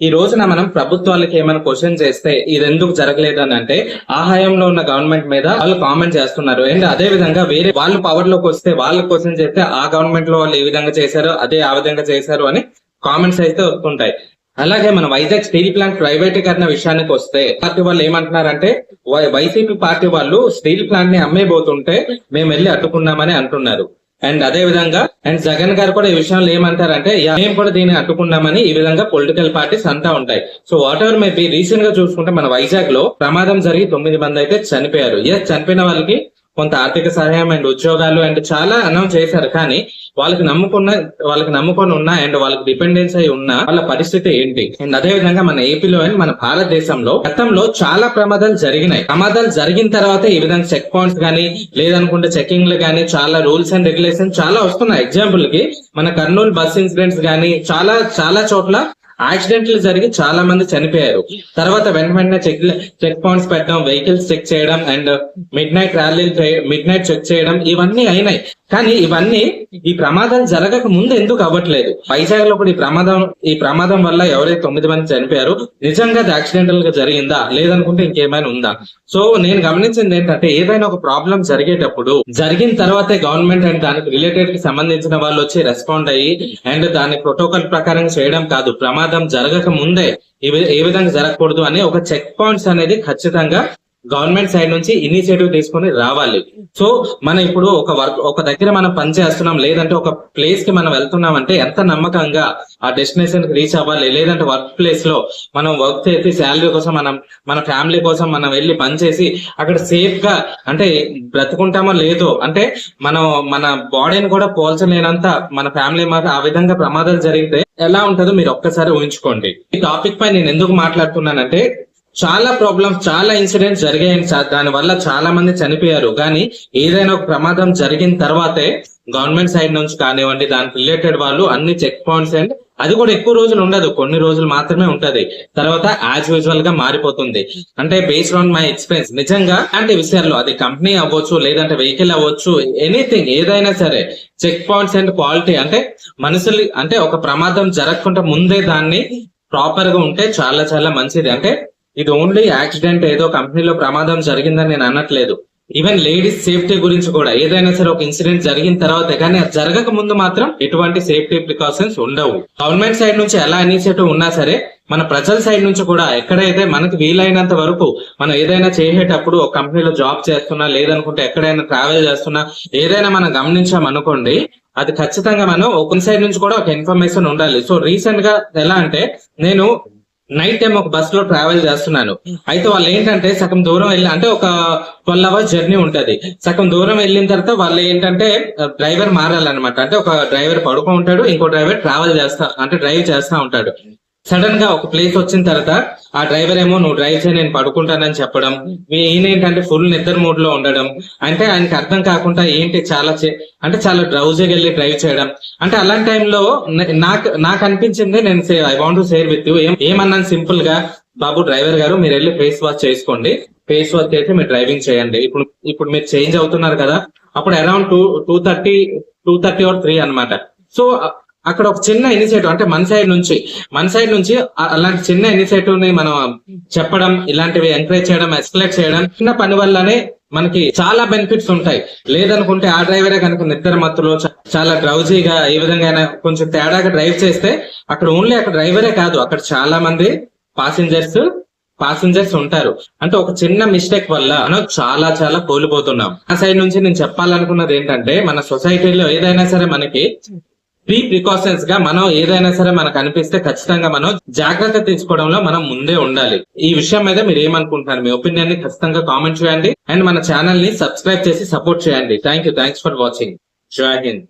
ఈ రోజున మనం ప్రభుత్వాలకి ఏమైనా క్వశ్చన్ చేస్తే ఇది ఎందుకు జరగలేదు అని అంటే ఆ హయాంలో ఉన్న గవర్నమెంట్ మీద వాళ్ళు కామెంట్ చేస్తున్నారు. అండ్ అదే విధంగా వేరే వాళ్ళు పవర్ లోకి వస్తే వాళ్ళు క్వశ్చన్ చేస్తే ఆ గవర్నమెంట్ లో వాళ్ళు ఏ విధంగా చేశారో అదే ఆ విధంగా చేశారు అని కామెంట్స్ అయితే వస్తుంటాయి. అలాగే మన వైజాగ్ స్టీల్ ప్లాంట్ ప్రైవేటీకరణ విషయానికి వస్తే పార్టీ వాళ్ళు ఏమంటున్నారంటే వైసీపీ పార్టీ వాళ్ళు స్టీల్ ప్లాంట్ ని అమ్మేబోతుంటే మేము వెళ్ళి అడ్డుకున్నామని అంటున్నారు. అండ్ అదే విధంగా జగన్ గారు కూడా ఈ విషయంలో ఏమంటారంటే మేము కూడా దీన్ని అడ్డుకున్నామని ఈ విధంగా పొలిటికల్ పార్టీస్ అంతా ఉంటాయి. So what ever may be recent గా చూసుకుంటే మన వైజాగ్ లో ప్రమాదం జరిగి 9 మంది అయితే చనిపోయారు. చనిపోయిన వాళ్ళకి కొంత ఆర్థిక సహాయం అండ్ ఉద్యోగాలు అండ్ చాలా అనౌన్స్ చేశారు. కానీ వాళ్ళకి నమ్ముకొని ఉన్న అండ్ వాళ్ళకి డిపెండెన్స్ అయి ఉన్న వాళ్ళ పరిస్థితి ఏంటి? అండ్ అదే విధంగా మన ఏపీలో అండ్ మన భారతదేశంలో గతంలో చాలా ప్రమాదాలు జరిగినాయి. ప్రమాదాలు జరిగిన తర్వాత ఈ విధంగా చెక్ పాయింట్స్ గానీ లేదనుకుంటే చెకింగ్లు గానీ చాలా రూల్స్ అండ్ రెగ్యులేషన్ చాలా వస్తున్నాయి. ఎగ్జాంపుల్ కి మన కర్నూలు బస్ ఇన్సిడెంట్స్ గానీ చాలా చోట్ల యాక్సిడెంట్లు జరిగి చాలా మంది చనిపోయారు. తర్వాత వెంటనే చెక్ పాయింట్స్ పెట్టడం, వెహికల్స్ చెక్ చేయడం అండ్ మిడ్ నైట్ చెక్ చేయడం ఇవన్నీ అయినాయి. కానీ ఇవన్నీ ఈ ప్రమాదాలు జరగక ముందు ఎందుకు అవ్వట్లేదు? వైజాగ్ లో కూడా ఈ ప్రమాదం వల్ల ఎవరైతే 9 మంది చనిపోయారు నిజంగా అది యాక్సిడెంటల్ గా జరిగిందా లేదనుకుంటే ఇంకేమైనా ఉందా? సో నేను గమనించింది ఏంటంటే ఏదైనా ఒక ప్రాబ్లం జరిగేటప్పుడు జరిగిన తర్వాతే గవర్నమెంట్ అండ్ దానికి రిలేటెడ్ కి సంబంధించిన వాళ్ళు వచ్చి రెస్పాండ్ అయ్యి అండ్ దాని ప్రోటోకాల్ ప్రకారం చేయడం కాదు, ప్రమాదం జరగక ముందే ఏ విధంగా జరగకూడదు అని ఒక చెక్ పాయింట్స్ అనేది ఖచ్చితంగా గవర్నమెంట్ సైడ్ నుంచి ఇనిషియేటివ్ తీసుకొని రావాలి. సో మనం ఇప్పుడు ఒక దగ్గర మనం పని చేస్తున్నాం లేదంటే ఒక ప్లేస్ కి మనం వెళ్తున్నాం అంటే ఎంత నమ్మకంగా ఆ డెస్టినేషన్ కి రీచ్ అవ్వాలి. లేదంటే వర్క్ ప్లేస్ లో మనం వర్క్ చేసి శాలరీ కోసం మన ఫ్యామిలీ కోసం మనం వెళ్ళి పని చేసి అక్కడ సేఫ్ గా అంటే బ్రతుకుంటామో లేదో అంటే మన బాడీని కూడా పోల్చలేనంత మన ఫ్యామిలీ ఆ విధంగా ప్రమాదాలు జరిగితే ఎలా ఉంటుందో మీరు ఒక్కసారి ఊహించుకోండి. ఈ టాపిక్ పై నేను ఎందుకు మాట్లాడుతున్నానంటే చాలా ప్రాబ్లమ్స్ చాలా ఇన్సిడెంట్స్ జరిగాయని దాని వల్ల చాలా మంది చనిపోయారు. కానీ ఏదైనా ఒక ప్రమాదం జరిగిన తర్వాతే గవర్నమెంట్ సైడ్ నుంచి కానివ్వండి దానికి రిలేటెడ్ వాళ్ళు అన్ని చెక్ పాయింట్స్ అండ్ అది కూడా ఎక్కువ రోజులు ఉండదు, కొన్ని రోజులు మాత్రమే ఉంటది. తర్వాత యాజ్ యూజువల్ గా మారిపోతుంది. అంటే బేస్డ్ ఆన్ మై ఎక్స్పీరియన్స్ నిజంగా అంటే విషయాల్లో అది కంపెనీ అవ్వచ్చు లేదంటే వెహికల్ అవ్వచ్చు ఎనీథింగ్ ఏదైనా సరే చెక్ పాయింట్స్ అండ్ క్వాలిటీ అంటే మనుషులు అంటే ఒక ప్రమాదం జరగకుండా ముందే దాన్ని ప్రాపర్ గా ఉంటే చాలా చాలా మంచిది. అంటే ఇది ఓన్లీ యాక్సిడెంట్ ఏదో కంపెనీలో ప్రమాదం జరిగిందని నేను అనట్లేదు. ఈవెన్ లేడీస్ సేఫ్టీ గురించి కూడా ఏదైనా సరే ఒక ఇన్సిడెంట్ జరిగిన తర్వాత కానీ అది జరగక ముందు మాత్రం ఎటువంటి సేఫ్టీ ప్రికాషన్స్ ఉండవు. గవర్నమెంట్ సైడ్ నుంచి ఎలా ఇనిషియేటివ్ ఉన్నా సరే మన ప్రజల సైడ్ నుంచి కూడా ఎక్కడైతే మనకు వీలైనంత వరకు మనం ఏదైనా చేసేటప్పుడు ఒక కంపెనీలో జాబ్ చేస్తున్నా లేదనుకుంటే ఎక్కడైనా ట్రావెల్ చేస్తున్నా ఏదైనా మనం గమనించాం అనుకోండి అది ఖచ్చితంగా మనం ఒక సైడ్ నుంచి కూడా ఒక ఇన్ఫర్మేషన్ ఉండాలి. సో రీసెంట్ గా ఎలా అంటే నేను నైట్ టైం ఒక బస్ లో ట్రావెల్ చేస్తున్నాను. అయితే వాళ్ళు ఏంటంటే సగం దూరం వెళ్ళి అంటే ఒక 12 hours జర్నీ ఉంటది. సగం దూరం వెళ్ళిన తర్వాత వాళ్ళు ఏంటంటే డ్రైవర్ మారాలన్నమాట. అంటే ఒక డ్రైవర్ పడుకో ఉంటాడు, ఇంకో డ్రైవర్ డ్రైవ్ చేస్తా ఉంటాడు. సడన్ గా ఒక ప్లేస్ వచ్చిన తర్వాత ఆ డ్రైవర్ ఏమో నువ్వు డ్రైవ్ చేయి నేను పడుకుంటానని చెప్పడం, ఈయన ఏంటంటే ఫుల్ నిద్ర మూడ్ లో ఉండడం, అంటే ఆయనకి అర్థం కాకుండా ఏంటి చాలా డ్రౌజీగా వెళ్ళి డ్రైవ్ చేయడం. అంటే అలాంటి టైంలో నాకు అనిపించింది నేను I want to share with you. ఏమన్నాను సింపుల్ గా, బాబు డ్రైవర్ గారు మీరు వెళ్ళి ఫేస్ వాష్ చేసుకోండి, ఫేస్ వాష్ చేసి మీరు డ్రైవింగ్ చేయండి. ఇప్పుడు మీరు చేంజ్ అవుతున్నారు కదా, అప్పుడు అరౌండ్ 2:30 or 3 అన్నమాట. సో అక్కడ ఒక చిన్న ఇనిషియేటివ్ అంటే మన సైడ్ నుంచి అలాంటి చిన్న ఇనిషియేటివ్ ని మనం చెప్పడం, ఇలాంటివి ఎంకరేజ్ చేయడం, ఎస్కలేట్ చేయడం, చిన్న పని వల్లనే మనకి చాలా బెనిఫిట్స్ ఉంటాయి. లేదనుకుంటే ఆ డ్రైవరే కనుక నిద్ర మత్తులో చాలా డ్రౌజీగా ఏ విధంగా కొంచెం తేడాగా డ్రైవ్ చేస్తే అక్కడ డ్రైవరే కాదు అక్కడ చాలా మంది పాసింజర్స్ ఉంటారు. అంటే ఒక చిన్న మిస్టేక్ వల్ల మనం చాలా చాలా కోల్పోతున్నాం. ఆ సైడ్ నుంచి నేను చెప్పాలనుకున్నది ఏంటంటే మన సొసైటీలో ఏదైనా సరే మనకి ప్రికాషన్స్ గా మనం ఏదైనా సరే మనకు అనిపిస్తే ఖచ్చితంగా మనం జాగ్రత్త తీసుకోవడంలో మనం ముందే ఉండాలి. ఈ విషయం మీద మీరు ఏమనుకుంటున్నారు? మీ ఒపీనియన్ ని ఖచ్చితంగా కామెంట్ చేయండి అండ్ మన ఛానల్ ని సబ్స్క్రైబ్ చేసి సపోర్ట్ చేయండి. Thanks for watching. జై హింద్.